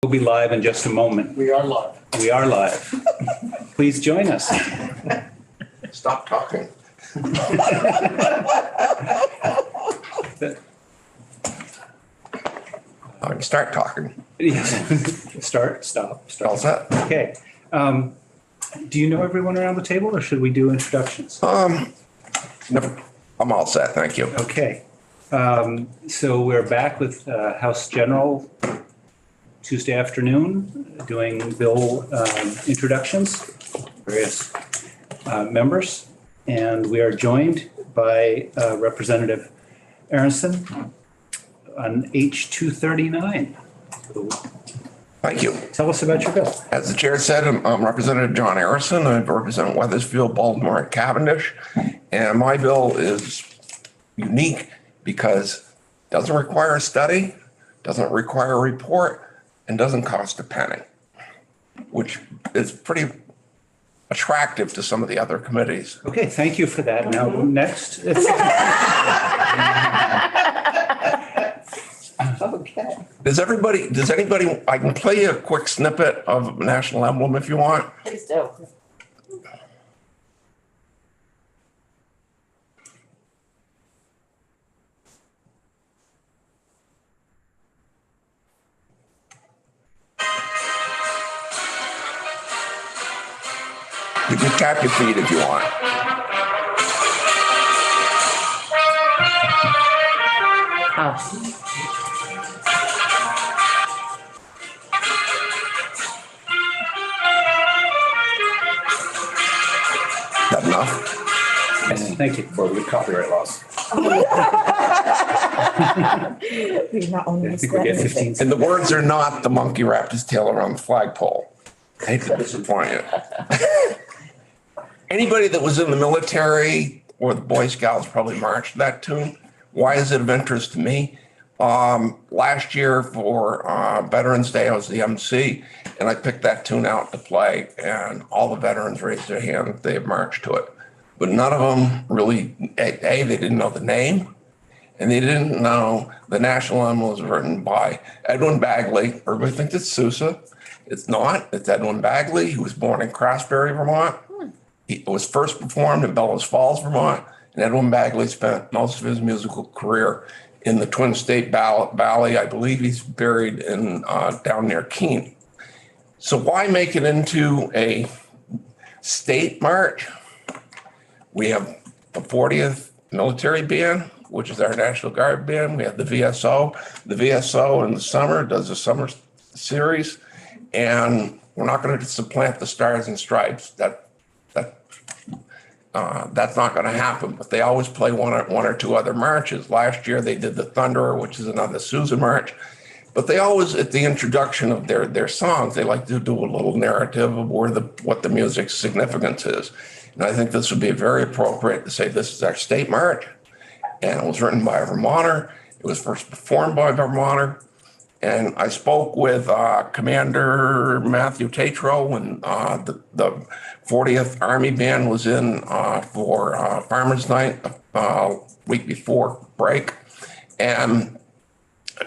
We'll be live in just a moment. We are live. We are live. Please join us. Stop talking. I can start talking. Start, stop, All start. set? Okay. Do you know everyone around the table or should we do introductions? Never. I'm all set, thank you. Okay. So we're back with House General Tuesday afternoon, doing bill introductions, various members. And we are joined by Representative Aronson on H239. So Thank you. tell us about your bill. As the chair said, I'm Representative John Harrison. I represent Weathersfield, Baltimore, and Cavendish. And my bill is unique because it doesn't require a study, doesn't require a report, and doesn't cost a penny, which is pretty attractive to some of the other committees. Okay, thank you for that. Now, next. Okay. Does anybody, I can play you a quick snippet of National Emblem if you want. Please do. You can tap your feet if you want. Oh. That enough? Yes, thank you. For the copyright laws. We're not only I think we get 15 And the words are not "the monkey wrapped his tail around the flagpole." I hate to disappoint you. Anybody that was in the military or the Boy Scouts probably marched that tune. Why is it of interest to me? Last year for Veterans Day, I was the MC, and I picked that tune out to play, and all the veterans raised their hand. They had marched to it. But none of them really, they didn't know the name, and they didn't know the national anthem was written by Edwin Bagley. Everybody thinks it's Sousa. It's not. It's Edwin Bagley, who was born in Craftsbury, Vermont. It was first performed in Bellows Falls, Vermont, and Edwin Bagley spent most of his musical career in the Twin State Valley. I believe he's buried in down near Keene. So why make it into a state march? We have the 40th Military Band, which is our National Guard band. We have the VSO. The VSO in the summer does a summer series, and we're not going to supplant the Stars and Stripes. That's not going to happen, but they always play one or two other marches. Last year they did the Thunderer, which is another Sousa march, but they always, at the introduction of their songs, they like to do a little narrative of what the music's significance is. And I think this would be very appropriate to say this is our state march, and it was written by a Vermonter. It was first performed by a Vermonter. And I spoke with Commander Matthew Tatro when the 40th Army Band was in for Farmers Night a week before break, and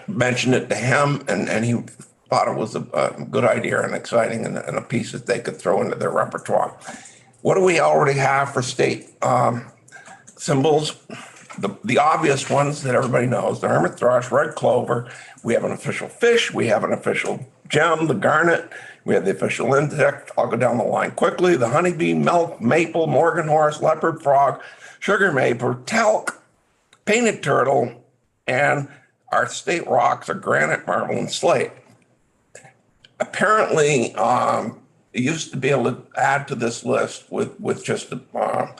mentioned it to him, and he thought it was a good idea and exciting and a piece that they could throw into their repertoire. What do we already have for state symbols? The obvious ones that everybody knows, the hermit thrush, red clover. We have an official fish. We have an official gem, the garnet. We have the official insect. I'll go down the line quickly. The honeybee, milk, maple, Morgan horse, leopard frog, sugar maple, talc, painted turtle, and our state rocks are granite, marble, and slate. Apparently, you used to be able to add to this list with just a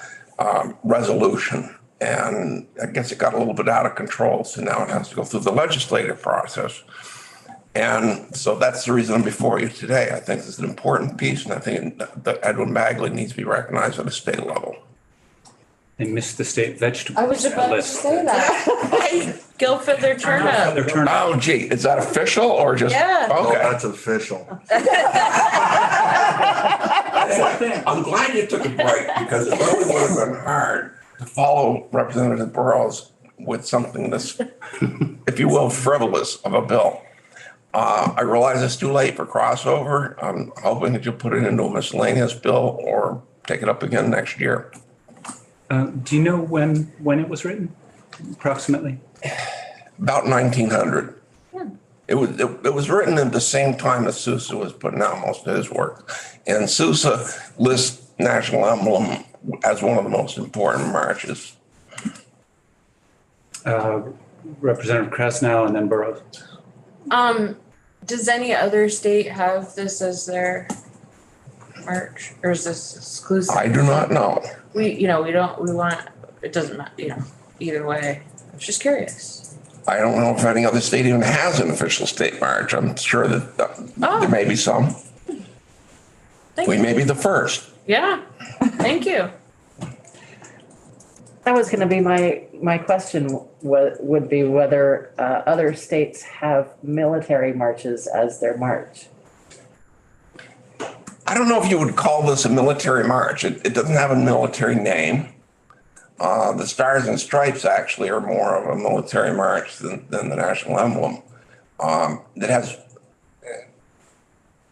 resolution. And I guess it got a little bit out of control, so now it has to go through the legislative process. And so that's the reason I'm before you today. I think it's an important piece, and I think that Edwin Bagley needs to be recognized at a state level. They missed the state vegetable I was about to list. say that. Guilford, their turnip. Their turnout. Oh, gee, is that official or just? Yeah. Okay. That's official. I'm glad you took a break because it really would have been hard to follow Representative Burrows with something this, if you will, frivolous of a bill. I realize it's too late for crossover. I'm hoping that you'll put it into a miscellaneous bill or take it up again next year. Do you know when it was written, approximately? About 1900. It was written at the same time that Sousa was putting out most of his work. And Sousa lists National Emblem as one of the most important marches. Representative Krasnow and then Burrows. Does any other state have this as their march, or is this exclusive? I do not know. We want, it doesn't matter, either way. I was just curious. I don't know if any other state even has an official state march. I'm sure that there may be some. Thank We you. may be the first. Yeah, thank you. That was going to be my question, would be whether other states have military marches as their march. I don't know if you would call this a military march. It doesn't have a military name. The Stars and Stripes actually are more of a military march than the National Emblem. That has,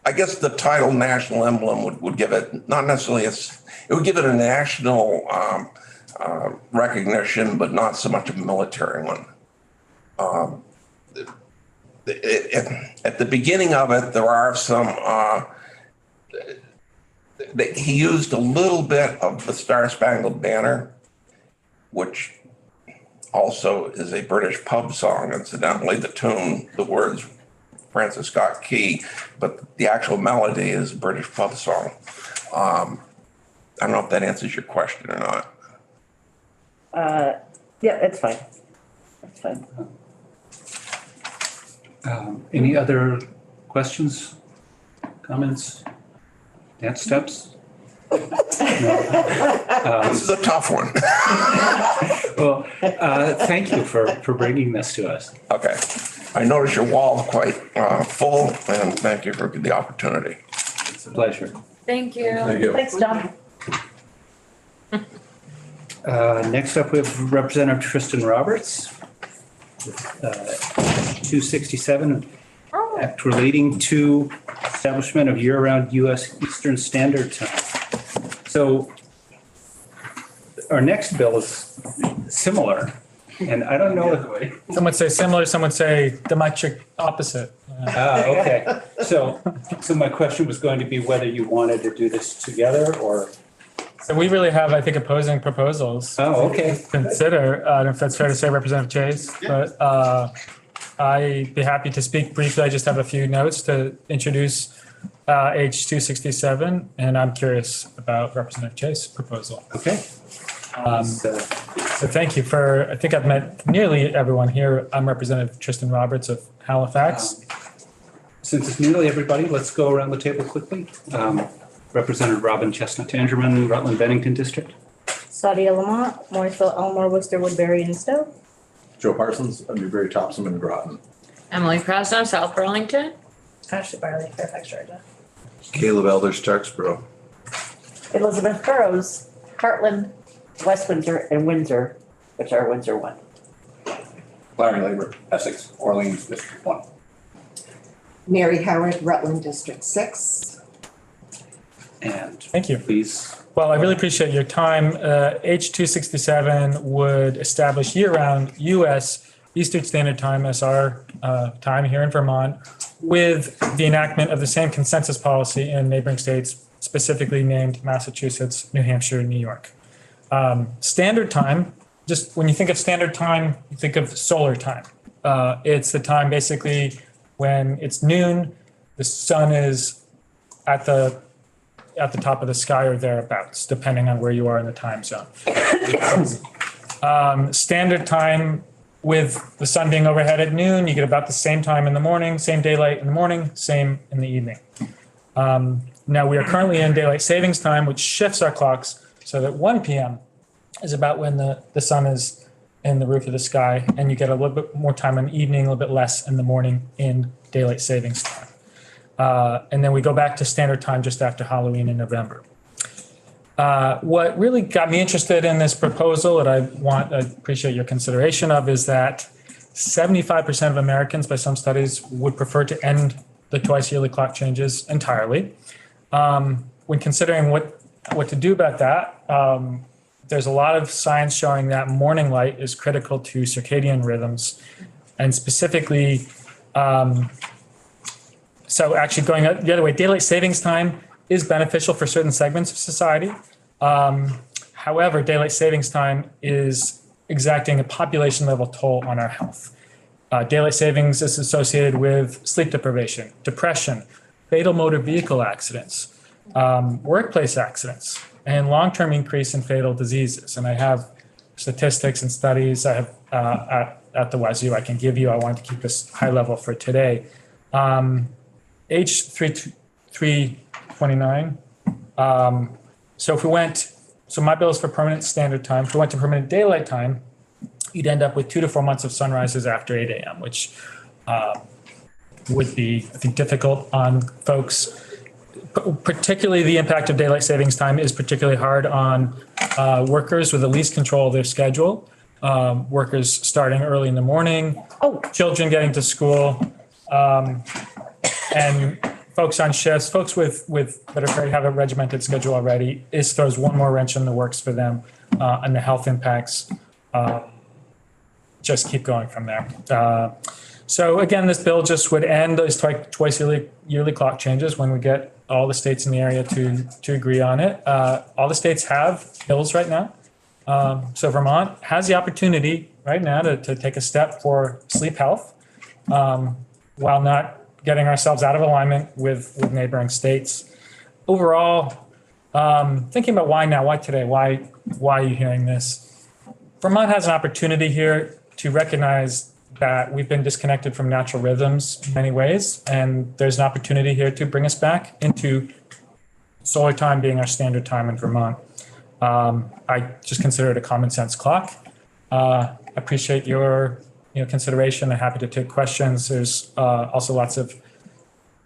I guess the title National Emblem would give it, not necessarily, it would give it a national recognition, but not so much a military one. At the beginning of it, there are some, he used a little bit of the Star Spangled Banner, which also is a British pub song. Incidentally, the tune, the words Francis Scott Key, but the actual melody is a British pub song. I don't know if that answers your question or not. Yeah, it's fine. That's fine. Any other questions, comments, dance steps? This is a tough one. Well, thank you for bringing this to us. Okay. I notice your wall's quite full, and thank you for the opportunity. It's a pleasure. Thank you. you. Thanks, John. Next up, we have Representative Tristan Roberts. 267, Oh, act relating to establishment of year-round U.S. Eastern Standard Time. So our next bill is similar, and I don't know if. Some would say similar, some would say diametric opposite. Okay. So my question was going to be whether you wanted to do this together or. So we really have, I think, opposing proposals. Oh, okay. to Consider, I don't know if that's fair to say, Representative Chase, but I'd be happy to speak briefly. I just have a few notes to introduce H 267, and I'm curious about Representative Chase's proposal. Okay. So thank you for, I think I've met nearly everyone here. I'm Representative Tristan Roberts of Halifax. Since it's nearly everybody, let's go around the table quickly. Representative Robin Chestnut Tangerman, Rutland Bennington District. Sadia Lamont, Morrisville, Elmore, Worcester, Woodbury, and Stowe. Joe Parsons, Newbury, Topsom, and Groton. Emily Krasnow, South Burlington. Ashley Barley, Fairfax, Georgia. Caleb Elder, Starksboro. Elizabeth Burrows, Heartland, West Windsor, and Windsor, which are Windsor 1. Larry Labor, Essex, Orleans, District 1. Mary Howard, Rutland District 6. And Thank you. please. Well, I really appreciate your time. H 267 would establish year-round U.S. Eastern Standard Time as our time here in Vermont, with the enactment of the same consensus policy in neighboring states, specifically named Massachusetts, New Hampshire, and New York. Standard time, just when you think of standard time, you think of solar time. It's the time basically when it's noon, the sun is at the top of the sky or thereabouts, depending on where you are in the time zone. Standard time, with the sun being overhead at noon, you get about the same time in the morning, same daylight in the morning, same in the evening. Now we are currently in daylight savings time, which shifts our clocks so that 1 p.m. is about when the sun is in the roof of the sky, and you get a little bit more time in the evening, a little bit less in the morning in daylight savings time. And then we go back to standard time just after Halloween in November. What really got me interested in this proposal that I appreciate your consideration of is that 75% of Americans, by some studies, would prefer to end the twice yearly clock changes entirely. When considering what to do about that, there's a lot of science showing that morning light is critical to circadian rhythms, and specifically, so actually going the other way, daylight savings time is beneficial for certain segments of society. However, daylight savings time is exacting a population level toll on our health. Daylight savings is associated with sleep deprivation, depression, fatal motor vehicle accidents, workplace accidents, and long-term increase in fatal diseases. And I have statistics and studies I have at the Wazoo I can give you. I wanted to keep this high level for today. Age 329. So if we went, so my bill is for permanent standard time. If we went to permanent daylight time, you'd end up with 2 to 4 months of sunrises after 8 a.m., which would be, I think, difficult on folks. Particularly the impact of daylight savings time is particularly hard on workers with the least control of their schedule. Workers starting early in the morning, children getting to school, and folks on shifts, folks that have a regimented schedule already. This throws one more wrench in the works for them, and the health impacts just keep going from there. So again, this bill just would end those twice yearly clock changes when we get all the states in the area to agree on it. All the states have bills right now. So Vermont has the opportunity right now to take a step for sleep health, while not getting ourselves out of alignment with neighboring states. Overall, thinking about why now, why today, why are you hearing this? Vermont has an opportunity here to recognize that we've been disconnected from natural rhythms in many ways, and there's an opportunity here to bring us back into solar time being our standard time in Vermont. I just consider it a common sense clock. Appreciate your consideration. I'm happy to take questions. There's also lots of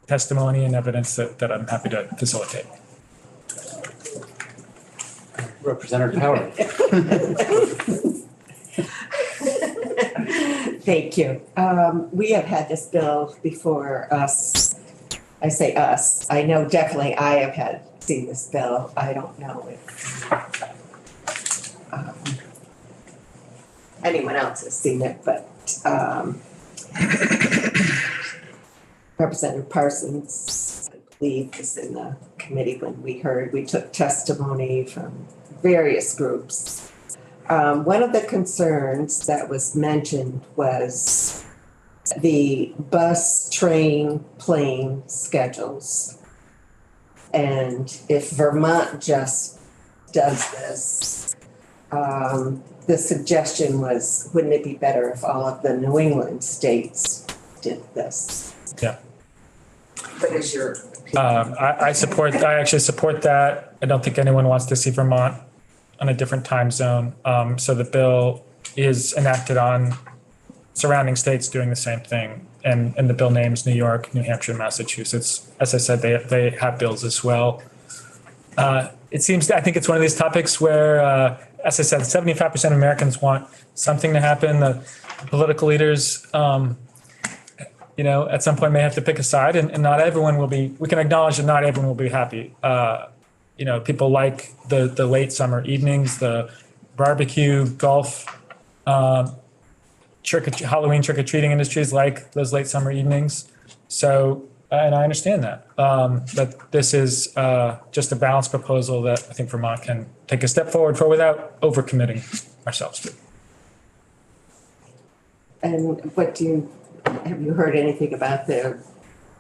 testimony and evidence that I'm happy to facilitate. Representative Howard. Thank you. We have had this bill before us. I say us. I know definitely I have seen this bill. I don't know if anyone else has seen it, but Representative Parsons, I believe, was in the committee when we took testimony from various groups. One of the concerns that was mentioned was the bus, train, plane schedules. And if Vermont just does this, the suggestion was, wouldn't it be better if all of the New England states did this? Yeah. What is your I actually support that. I don't think anyone wants to see Vermont on a different time zone. So the bill is enacted on surrounding states doing the same thing. And the bill names New York, New Hampshire, and Massachusetts. As I said, they have bills as well. I think it's one of these topics where, as I said, 75% of Americans want something to happen. The political leaders, at some point may have to pick a side, and not everyone will be, we can acknowledge that not everyone will be happy. People like the late summer evenings, the barbecue, golf, Halloween trick-or-treating industries like those late summer evenings. So, and I understand that. But this is just a balanced proposal that I think Vermont can take a step forward for without overcommitting ourselves to. And have you heard anything about the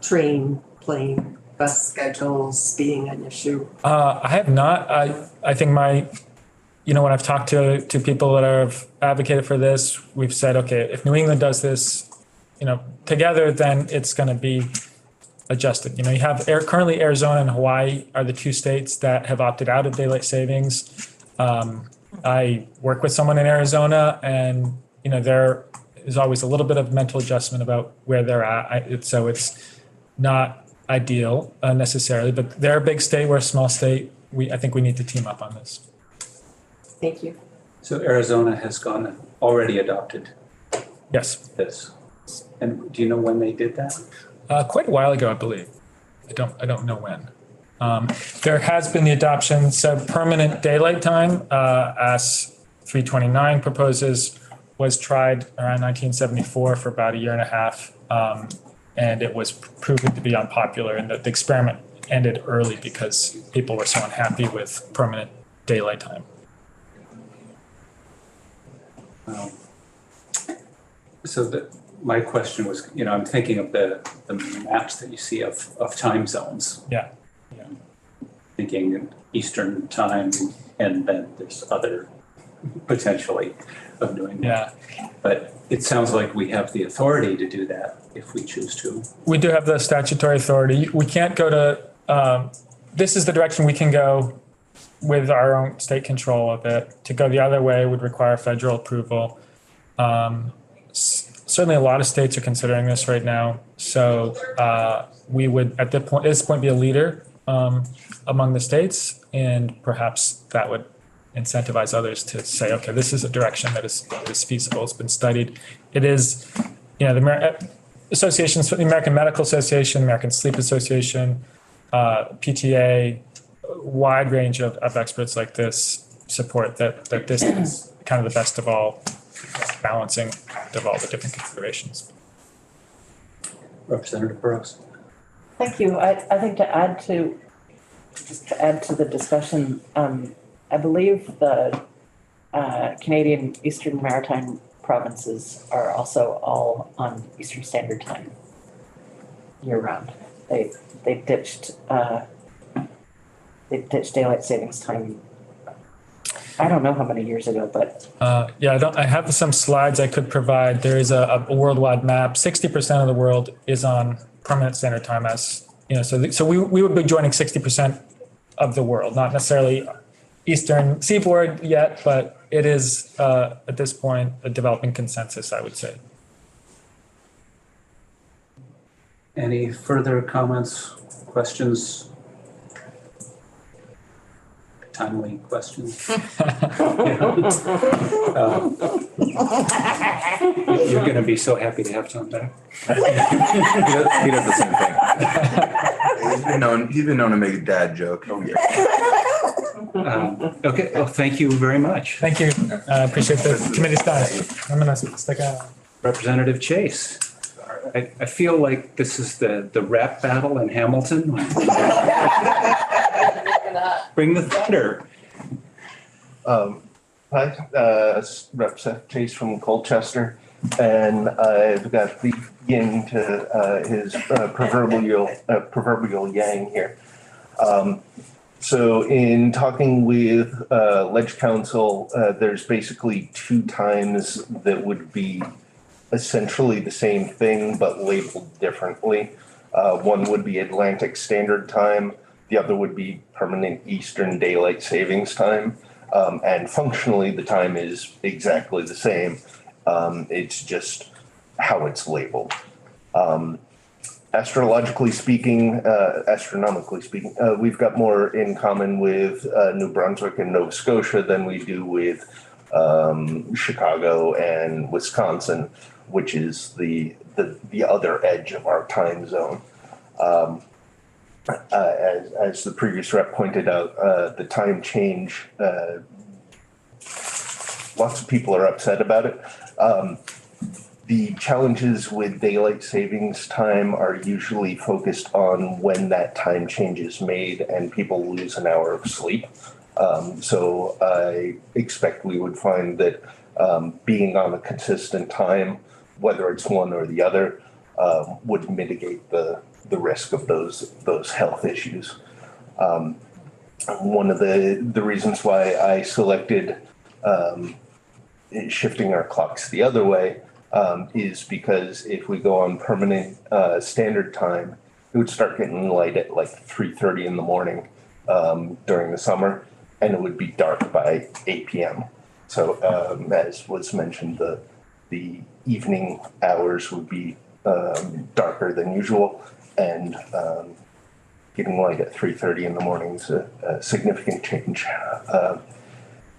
train, plane, bus schedules being an issue? I have not. I think when I've talked to people that have advocated for this, we've said, okay, if New England does this, together, then it's going to be adjusted. You have currently Arizona and Hawaii are the two states that have opted out of daylight savings. I work with someone in Arizona, and there is always a little bit of mental adjustment about where they're at. So it's not ideal necessarily, but they're a big state, we're a small state. I think we need to team up on this. Thank you. So Arizona has already adopted Yes, this. And do you know when they did that? quite a while ago, I believe. I don't know when. There has been the adoption, so permanent daylight time, as 329 proposes, was tried around 1974 for about a year and a half. And it was proven to be unpopular, and the experiment ended early because people were so unhappy with permanent daylight time. So my question was, I'm thinking of the maps that you see of time zones. Yeah. Thinking Eastern time, and then there's other potentially of doing that. Yeah. But it sounds like we have the authority to do that if we choose to. We do have the statutory authority. We can't go to, this is the direction we can go with our own state control of it. To go the other way would require federal approval. Certainly a lot of states are considering this right now. So we would at this point be a leader among the states, and perhaps that would incentivize others to say, okay, this is a direction that is feasible. It's been studied. It is, the associations, the American Medical Association, American Sleep Association, PTA, wide range of experts like this support that this is kind of the best of all, balancing of all the different considerations. Representative Burrows. Thank you. I think to add to the discussion, I believe the Canadian Eastern Maritime provinces are also all on Eastern Standard Time year round. They ditched daylight savings time. I don't know how many years ago, but I have some slides I could provide. There is a worldwide map. 60% of the world is on permanent standard time, as so we would be joining 60% of the world, not necessarily Eastern seaboard yet, but it is at this point a developing consensus, I would say. Any further comments, questions? Timely questions? You're going to be so happy to have Tom back. He does the same thing. He's been known to make a dad joke. Oh, yeah. Okay, well, thank you very much. Thank you. I appreciate the committee's time. I'm going to stick out. Representative Chase. I feel like this is the rap battle in Hamilton. Bring the thunder. Hi, Representative Chase from Colchester, and I've got the yin to his proverbial yang here. So in talking with Ledge Council, there's basically two times that would be essentially the same thing but labeled differently. One would be Atlantic Standard Time. The other would be Permanent Eastern Daylight Savings Time. And functionally, the time is exactly the same. It's just how it's labeled. Astronomically speaking, we've got more in common with New Brunswick and Nova Scotia than we do with Chicago and Wisconsin, which is the other edge of our time zone. As the previous rep pointed out, the time change, lots of people are upset about it. The challenges with daylight savings time are usually focused on when that time change is made and people lose an hour of sleep. So I expect we would find that being on a consistent time, whether it's one or the other, would mitigate the risk of those health issues. One of the reasons why I selected shifting our clocks the other way is because if we go on permanent standard time, it would start getting light at like 3:30 in the morning during the summer, and it would be dark by 8 p.m. So as was mentioned, the evening hours would be darker than usual, and getting light at 3:30 in the morning is a significant change.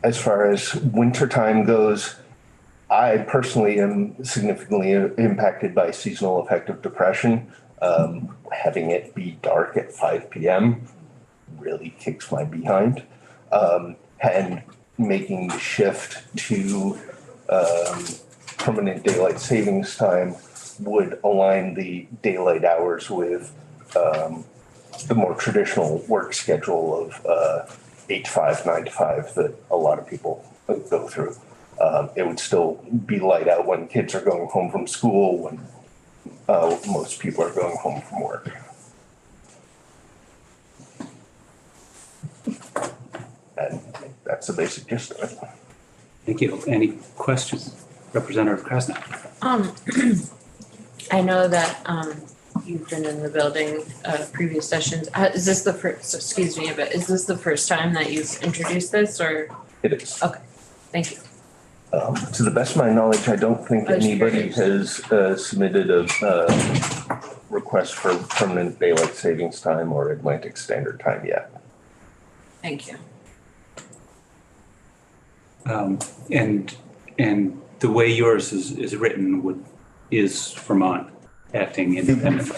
As far as wintertime goes, I personally am significantly impacted by seasonal affective depression. Having it be dark at 5 p.m. really kicks my behind. And making the shift to permanent daylight savings time would align the daylight hours with the more traditional work schedule of 8 to 5, 9 to 5 that a lot of people go through. It would still be light out when kids are going home from school, when most people are going home from work. And that's the basic gist of it. Thank you. Any questions? Representative Krasnow? I know that, you've been in the building, previous sessions. Is this the first, excuse me, but is this the first time that you've introduced this or? It is. Okay, thank you. To the best of my knowledge, I don't think anybody has submitted a request for permanent daylight savings time or Atlantic Standard Time yet. Thank you. And the way yours is written is Vermont acting independently.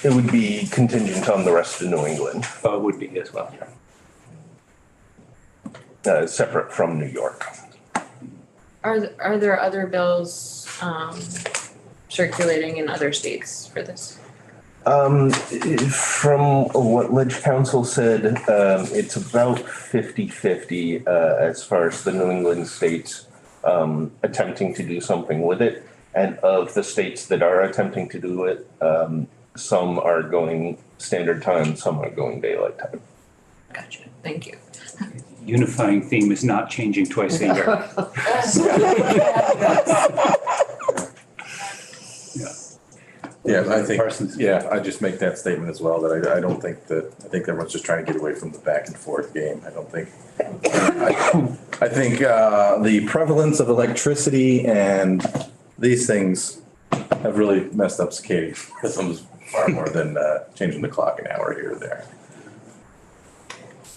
It would be contingent on the rest of New England, It would be as well. separate from New York. Are there other bills, circulating in other states for this? From what Ledge Council said, it's about 50-50 as far as the New England states attempting to do something with it. And of the states that are attempting to do it, some are going standard time, some are going daylight time. Gotcha, thank you. Unifying theme is not changing twice a year. Yeah, I think, Parsons. yeah, I just make that statement as well, that I don't think I think everyone's just trying to get away from the back and forth game. I don't think, I think the prevalence of electricity and these things have really messed up circadian rhythms far more than changing the clock an hour here or there.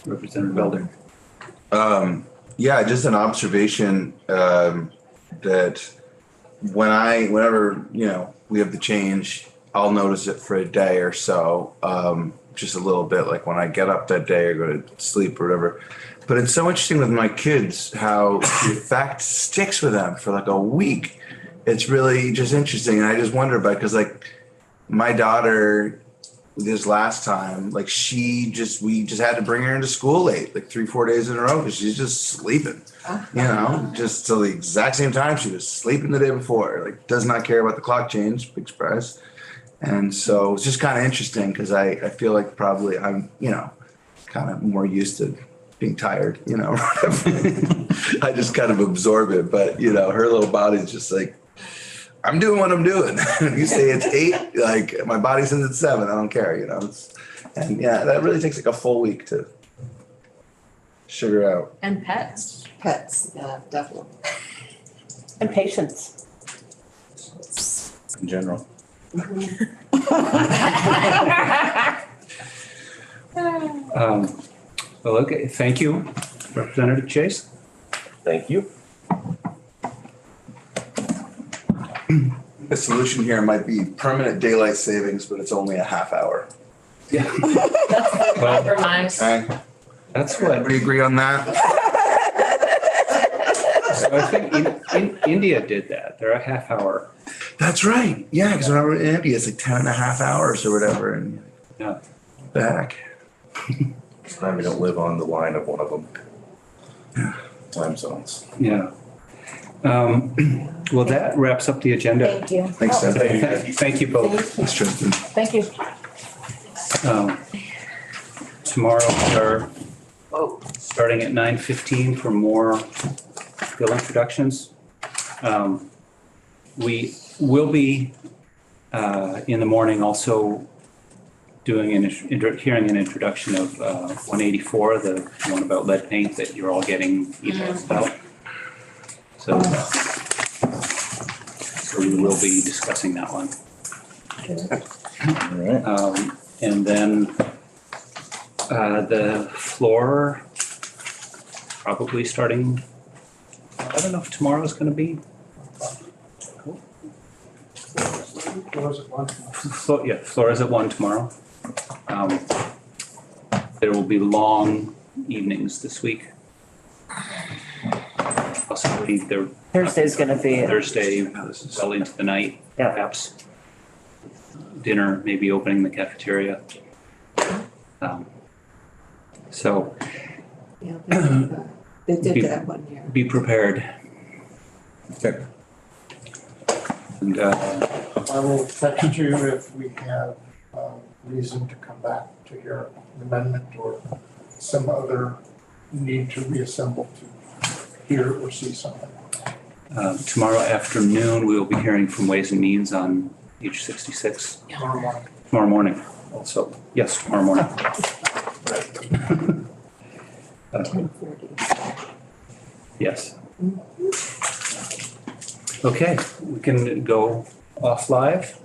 Representative Elder. Yeah, just an observation that whenever, we have the change, I'll notice it for a day or so, just a little bit, like when I get up that day or go to sleep or whatever. But it's so interesting with my kids how the effect sticks with them for like a week. It's really just interesting. And I just wonder about, because like my daughter, this last time, like we just had to bring her into school late, like 3-4 days in a row, because she's just sleeping, just till the exact same time she was sleeping the day before, like does not care about the clock change, big surprise. And so it's just kind of interesting because I feel like probably I'm, kind of more used to being tired, I just kind of absorb it, but her little body's just like, I'm doing what I'm doing. You say it's 8, like my body says it's 7. I don't care, and yeah, that really takes like a full week to sugar out. And pets. Pets, yeah, definitely. And patience. In general. Well, okay, thank you, Representative Chase. Thank you. The solution here might be permanent daylight savings, but it's only a half hour. Yeah. Well, Compromise. Okay? that's what, Everybody agree on that? so I think India did that. They're a half hour. That's right. Yeah, because when I was in India, it's like 10.5 hours or whatever, and Yeah. back. Time we don't live on the line of one of them. Time zones. Yeah. Well, that wraps up the agenda. Thank you. Thanks, Seth. Thank you both. Thanks, Tristan. Thank you. Tomorrow we are starting at 9:15 for more bill introductions. We will be in the morning also doing hearing an introduction of 184, the one about lead paint that you're all getting emails about. So we will be discussing that one. All right. And then the floor, probably starting, I don't know if tomorrow's going to be Yeah, Flora's at 1 tomorrow. There will be long evenings this week. Possibly there. Thursday's gonna be, Thursday, well into the night, Yeah. perhaps. Dinner, maybe opening the cafeteria. So Yeah, they did that one year. be prepared. Okay. And I will text you if we have reason to come back to hear an amendment or some other need to reassemble to hear or see something. tomorrow afternoon, we will be hearing from Ways and Means on H66. Tomorrow morning. Tomorrow morning also. Yes, tomorrow morning. 10:30. Yes. Okay, we can go off live.